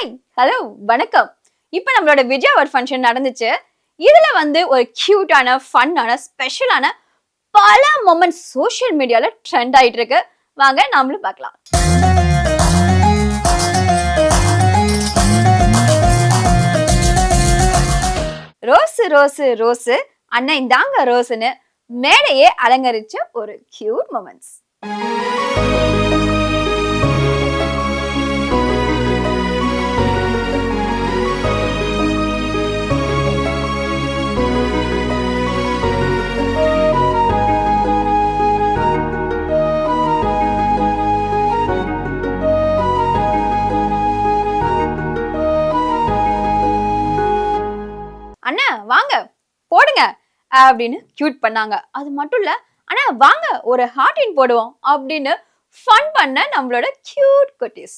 Hi hello வணக்கம். இப்போ நம்மளோட விஜய் அவார்ட் ஃபங்க்ஷன் நடந்துச்சு. இதுல ஒரு கியூட்டான ஃபன்னான ஸ்பெஷலான பல மொமெண்ட்ஸ் சோஷியல் மீடியால ட்ரெண்ட் ஆயிட்டு இருக்கு. வாங்க நாமளும் பார்க்கலாம். ரோஸ் ரோஸ் ரோஸ் அண்ணா இந்தாங்க ரோஸ்னு மேடையே அலங்கரிச்ச ஒரு கியூட் மொமெண்ட்ஸ். அண்ணா வாங்க போடுங்க அப்படின்னு கியூட் பண்ணாங்க. அது மட்டும் இல்ல, அண்ணா வாங்க ஒரு ஹார்டின் போடுவோம் அப்படின்னு ஃபன் பண்ண நம்மளோட கியூட் குட்டீஸ்.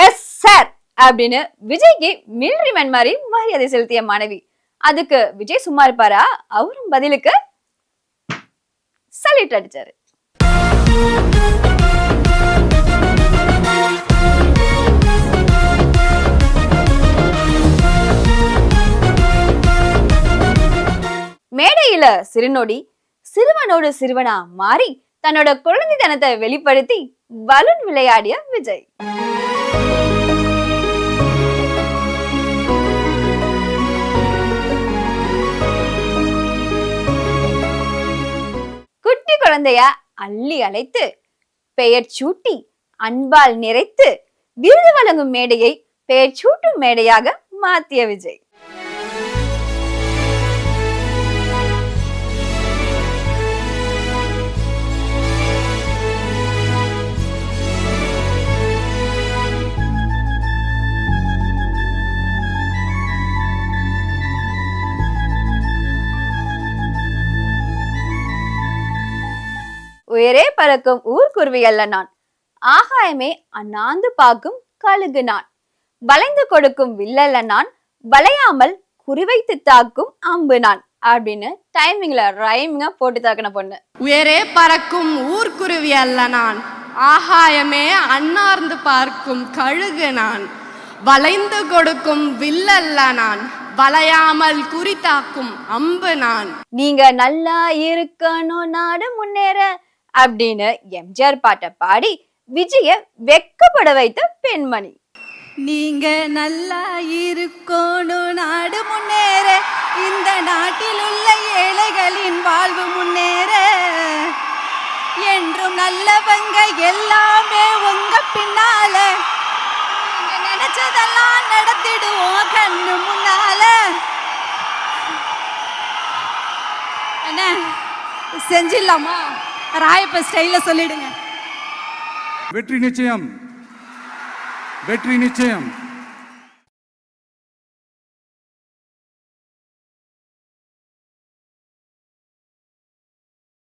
எஸ் சார் அப்படின்னு விஜய்க்கு மிலிட்டரி மேன் மாதிரி மரியாதை செலுத்திய மனைவி. அதுக்கு விஜய் சும்மா இருப்பாரா? அவரும் பதிலுக்கு சல்யூட் அடிச்சாரு. மேடையில சிறுநொடி சிறுவனோடு சிறுவனா மாறி தன்னோட குழந்தைத்தனத்தை வெளிப்படுத்தி பலூன் விளையாடிய விஜய். குட்டி குழந்தைய அள்ளி அழைத்து பெயர் சூட்டி அன்பால் நிறைத்து விருது வழங்கும் மேடையை பெயர் சூட்டும் மேடையாக மாத்திய விஜய். உயரே பறக்கும் ஊர்க்குருவி அல்ல நான், ஆகாயமே அண்ணாந்து பார்க்கும் கழுகு நான், வளைந்து கொடுக்கும் வில்லல்ல நான், வளையாமல் குறிவைத்து தாக்கும் அம்பு நான் அப்படின்னு டைமிங்ல ரைமிங்கா போட்டு தாக்கின பொண்ணு. உயரே பறக்கும் ஊர்க்குருவி அல்ல நான், ஆகாயமே அண்ணார்ந்து பார்க்கும் கழுகு நான், வளைந்து கொடுக்கும் வில்லல்ல நான், வளையாமல் குறித்தாக்கும் அம்பு நான். நீங்க நல்லா இருக்கணும் நாடு முன்னேற அப்படின்னு எம்ஜிஆர் பாட்டை பாடி விஜய வெக்கப்பட வைத்த பெண்மணி. நீங்க நல்லா இருக்கணும் நாடு முன்னேற, இந்த நாட்டில் உள்ள ஏழைகளின் வாழ்வு முன்னேற, என்றும் நல்லவங்க எல்லாமே உங்க பின்னால, நினைச்சதெல்லாம் நடத்திடுவோம் கண்ணு முன்னால. என்ன செஞ்சிடலாமா? ராயப்ப ஸ்டைல சொல்லிடுங்க. வெற்றி நிச்சயம், வெற்றி நிச்சயம்.